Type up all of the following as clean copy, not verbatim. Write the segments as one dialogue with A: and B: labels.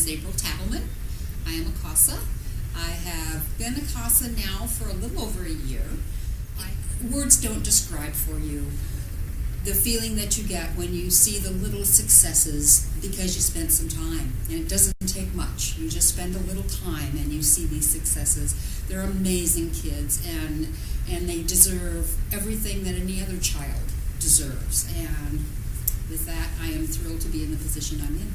A: is April Tattleman. I am a CASA. I have been a CASA now for a little over a year. Words don't describe for you the feeling that you get when you see the little successes because you spent some time. And it doesn't take much. You just spend a little time and you see these successes. They're amazing kids, and they deserve everything that any other child deserves. And with that, I am thrilled to be in the position I'm in.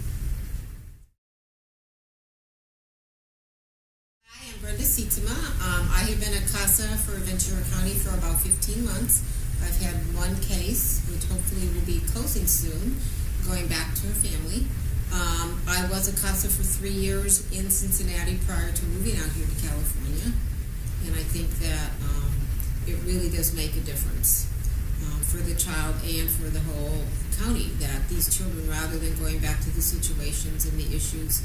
B: Hi, I'm Brenda Sietzema. I have been a CASA for Ventura County for about 15 months. I've had one case, which hopefully will be closing soon, going back to a family. I was a CASA for 3 years in Cincinnati prior to moving out here to California, and I think that it really does make a difference for the child and for the whole county, that these children, rather than going back to the situations and the issues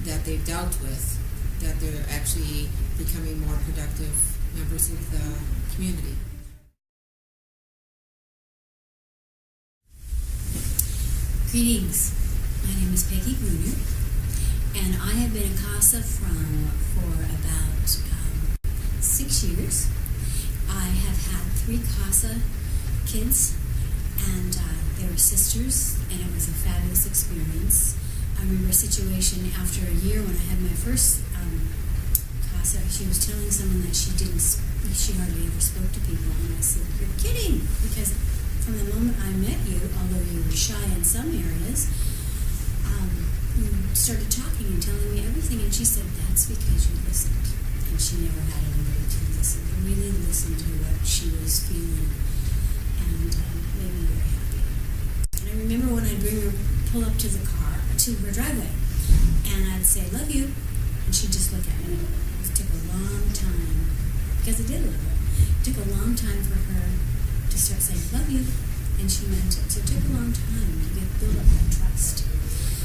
B: that they've dealt with, that they're actually becoming more productive members of the community.
C: Greetings. My name is Peggy Bruner, and I have been a CASA for about 6 years. I have had 3 CASA kids, and they were sisters, and it was a fabulous experience. I remember a situation after a year when I had my first CASA. She was telling someone that she hardly ever spoke to people, and I said, "You're kidding," because from the moment I met you, although you were shy in some areas, you started talking and telling me everything, and she said, "That's because you listened." And she never had anybody to listen, really listen to what she was feeling, and made me very happy. And I remember when I'd pull up to her driveway, and I'd say, "Love you," and she'd just look at me. It took a long time, because I did love her. It took a long time for her to start saying, "Love you," and she meant it. So it took a long time to build up that trust.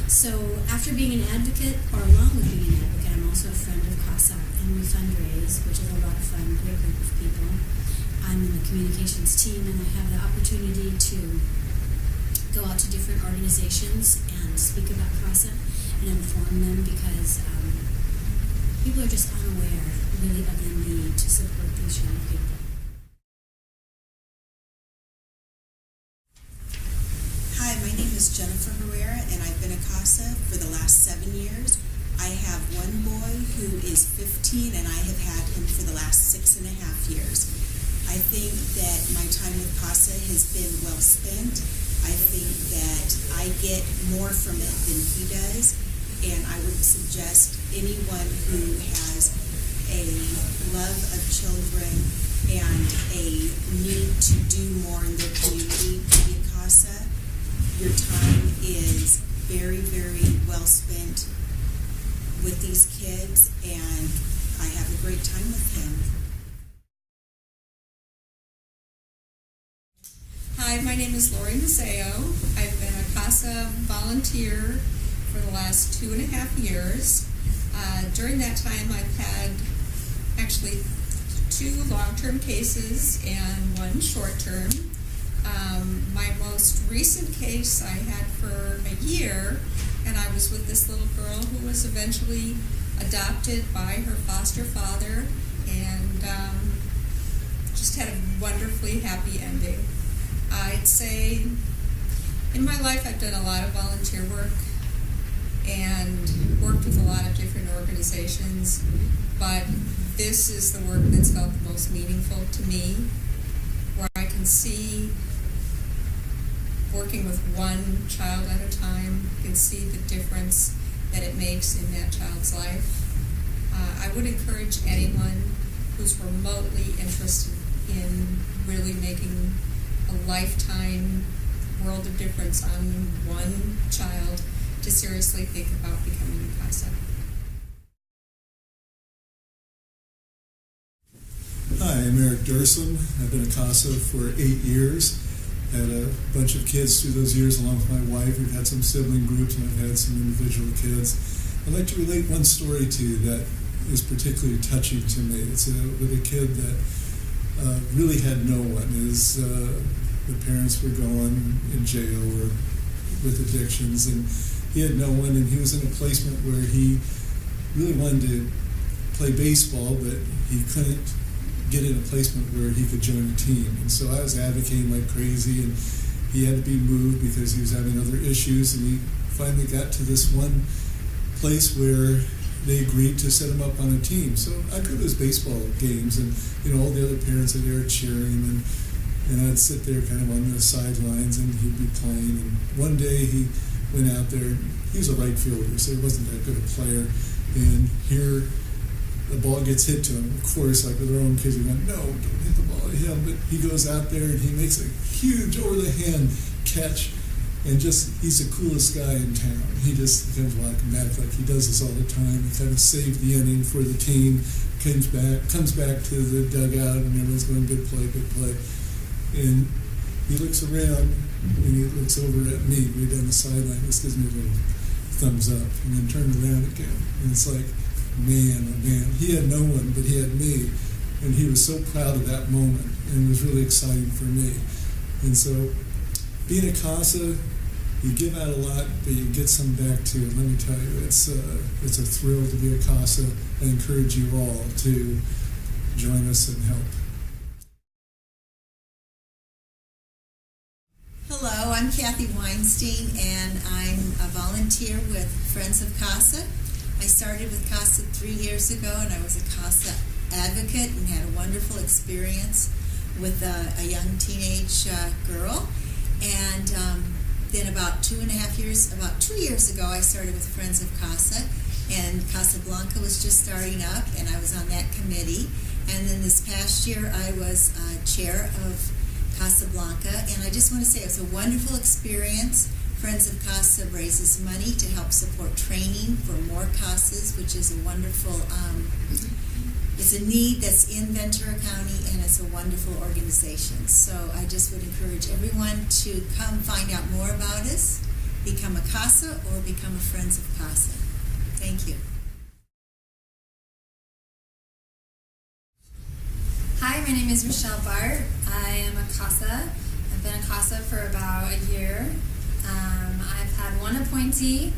C: So after being an advocate, or along with being an advocate, I'm also a friend of CASA, and we fundraise, which is a lot of fun, great group of people. I'm in the communications team, and I have the opportunity to go out to different organizations and speak about CASA and inform them, because people are just unaware, really, of the need to support these young people.
D: Hi, my name is Jennifer Herrera, and I've been a CASA for the last 7 years. I have one boy who is 15, and I have had him for the last 6.5 years. I think that my time with CASA has been well spent. I think that I get more from it than he does, and I would suggest anyone who has a love of children and a need to do more in their community to be a CASA. Your time is very, very well spent with these kids, and I have a great time with him.
E: Hi, my name is Lori Mazzeo. I've been a CASA volunteer for the last 2.5 years. During that time, I've had actually 2 long-term cases and 1 short-term. My most recent case I had for a year, and I was with this little girl who was eventually adopted by her foster father, and just had a wonderfully happy ending. I'd say in my life I've done a lot of volunteer work and worked with a lot of different organizations, but this is the work that's felt the most meaningful to me, where I can see, working with one child at a time, you can see the difference that it makes in that child's life. I would encourage anyone who's remotely interested in really making a lifetime world of difference on one child to seriously think about becoming a CASA.
F: Hi, I'm Eric Durson. I've been a CASA for 8 years. Had a bunch of kids through those years along with my wife. We've had some sibling groups, and I've had some individual kids. I'd like to relate one story to you that is particularly touching to me. It's with a kid that really had no one. The parents were gone in jail or with addictions, and he had no one, and he was in a placement where he really wanted to play baseball, but he couldn't get in a placement where he could join a team. And so I was advocating like crazy, and he had to be moved because he was having other issues, and he finally got to this one place where they agreed to set him up on a team. So I go to his baseball games, and all the other parents are there cheering, and I'd sit there kind of on the sidelines, and he'd be playing. And one day he went out there. He was a right fielder, so he wasn't that good a player. And here the ball gets hit to him. Of course, like with our own kids, we go, no, don't hit the ball at him. But he goes out there and he makes a huge over-the-hand catch. And he's the coolest guy in town. He just becomes automatic, like he does this all the time. He kind of saved the inning for the team, comes back to the dugout, and everyone's going, good play, good play. And he looks around, and he looks over at me, way down the sideline. This gives me a little thumbs up, and then turned around again. And it's like, man, oh man. He had no one, but he had me. And he was so proud of that moment, and it was really exciting for me. And so, being a CASA, you give out a lot, but you get some back too. And let me tell you, it's a thrill to be a CASA. I encourage you all to join us and help.
G: Hello, I'm Kathy Weinstein, and I'm a volunteer with Friends of CASA. I started with CASA 3 years ago, and I was a CASA advocate and had a wonderful experience with a young teenage girl. And then about 2 years ago, I started with Friends of CASA, and Casablanca was just starting up, and I was on that committee. And then this past year, I was chair of Casablanca, and I just want to say it was a wonderful experience. Friends of CASA raises money to help support training for more CASAs, which is a wonderful, it's a need that's in Ventura County, and it's a wonderful organization. So I just would encourage everyone to come find out more about us, become a CASA, or become a Friends of CASA. Thank you.
H: Hi, my name is Michelle Bart. I am a CASA. I've been a CASA for about a year. I've had one appointee,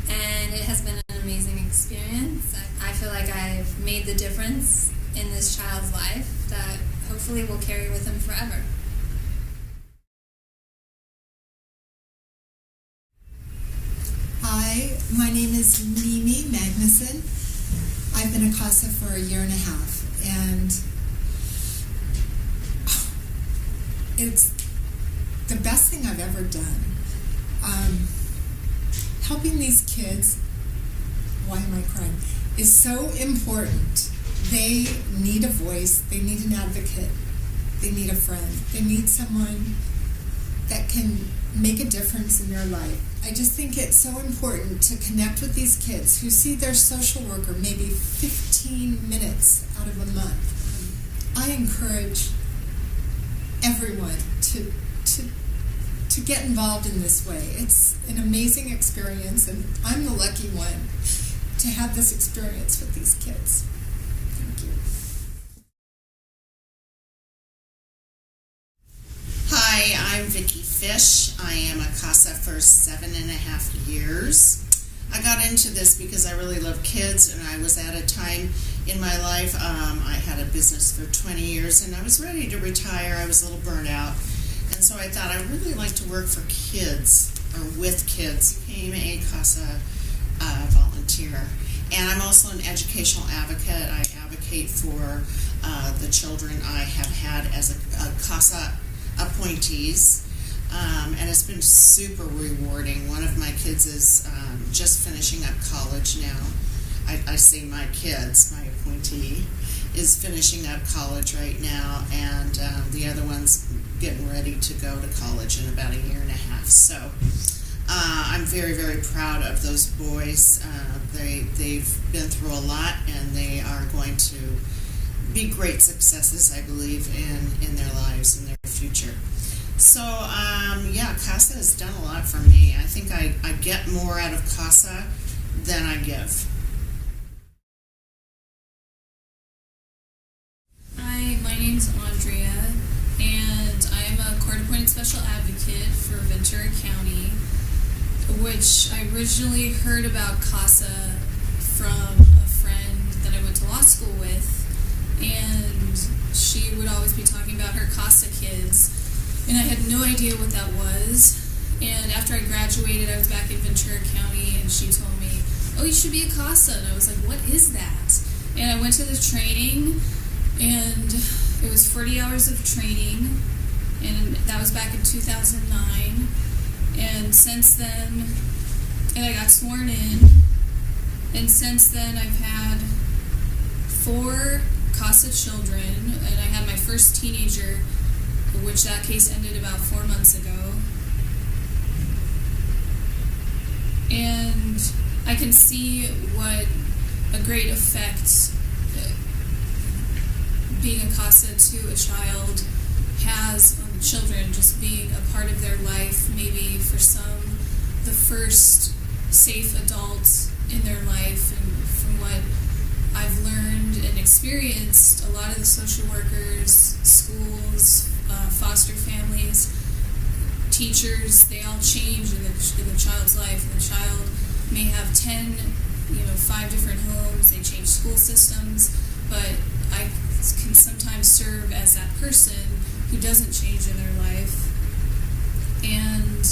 H: and it has been an amazing experience. I feel like I've made the difference in this child's life that hopefully will carry with him forever.
I: Hi, my name is Mimi Magnuson. I've been a CASA for a year and a half, and it's the best thing I've ever done. Helping these kids, why am I crying, is so important. They need a voice, they need an advocate, they need a friend, they need someone that can make a difference in their life. I just think it's so important to connect with these kids who see their social worker maybe 15 minutes out of a month. I encourage everyone to get involved in this way. It's an amazing experience, and I'm the lucky one to have this experience with these kids. Thank you.
J: Hi, I'm Vicki Fish. I am a CASA for 7.5 years. I got into this because I really love kids, and I was at a time in my life, I had a business for 20 years, and I was ready to retire. I was a little burnt out. And so I thought I'd really like to work for kids, or with kids. Became a CASA volunteer. And I'm also an educational advocate. I advocate for the children I have had as a CASA appointees. And it's been super rewarding. One of my kids is just finishing up college now. I say my kids, my appointee is finishing up college right now, and the other one's getting ready to go to college in about a year and a half. So I'm very, very proud of those boys. They've been through a lot, and they are going to be great successes, I believe, in their lives and their future. So, yeah, CASA has done a lot for me. I think I get more out of CASA than I give.
K: Hi, my name's Andrea, and I am a court-appointed special advocate for Ventura County. which I originally heard about CASA from a friend that I went to law school with, and she would always be talking about her CASA kids, and I had no idea what that was. And after I graduated, I was back in Ventura County, and she told me, "Oh, you should be a CASA." And I was like, "What is that?" And I went to the training, and it was 40 hours of training, and that was back in 2009. And since then, and I got sworn in, and since then I've had 4 CASA children, and I had my first teenager, which that case ended about 4 months ago. And I can see what a great effect being a CASA to a child has on children, just being a part of their life, maybe for some, the first safe adult in their life. And from what I've learned and experienced, a lot of the social workers, schools, foster families, teachers, they all change in the child's life. And the child may have 10, 5 different homes, they change school systems, but I can sometimes serve as that person who doesn't change in their life. And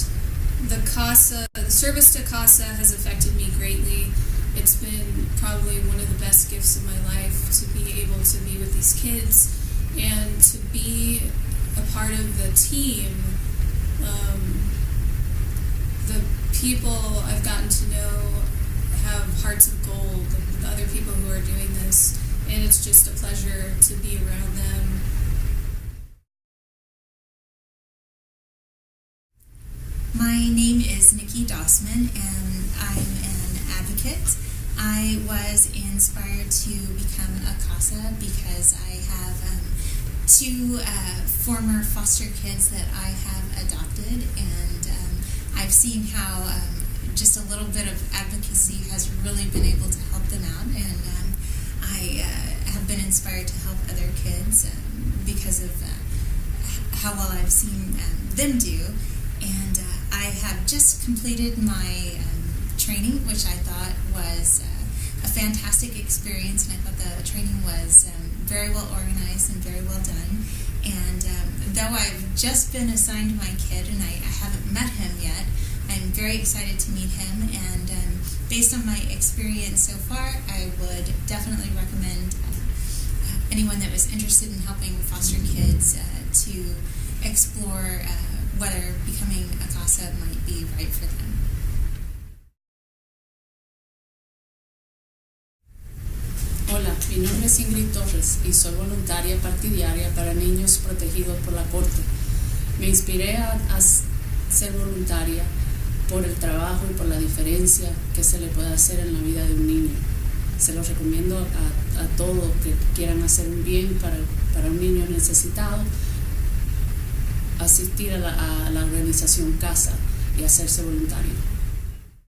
K: the service to CASA has affected me greatly. It's been probably one of the best gifts of my life to be able to be with these kids and to be a part of the team. The people I've gotten to know have hearts of gold, the other people who are doing this, and it's just a pleasure to be around them.
L: My name is Nikki Dossman, and I'm an advocate. I was inspired to become a CASA because I have 2 former foster kids that I have adopted, and I've seen how just a little bit of advocacy has really been able to help them out, and I have been inspired to help other kids because of how well I've seen them do. And I have just completed my training, which I thought was a fantastic experience, and I thought the training was very well organized and very well done. And though I've just been assigned my kid and I haven't met him yet, I'm very excited to meet him, and based on my experience so far, I would definitely recommend anyone that was interested in helping foster kids to explore whether becoming a CASA might be right for them.
M: Hola, mi nombre es Ingrid Torres y soy voluntaria partidaria para niños protegidos por la Corte. Me inspiré a ser voluntaria por el trabajo y por la diferencia que se le puede hacer en la vida de un niño. Se lo recomiendo a todos que quieran hacer un bien para un niño necesitado, asistir a la organización CASA y hacerse voluntario.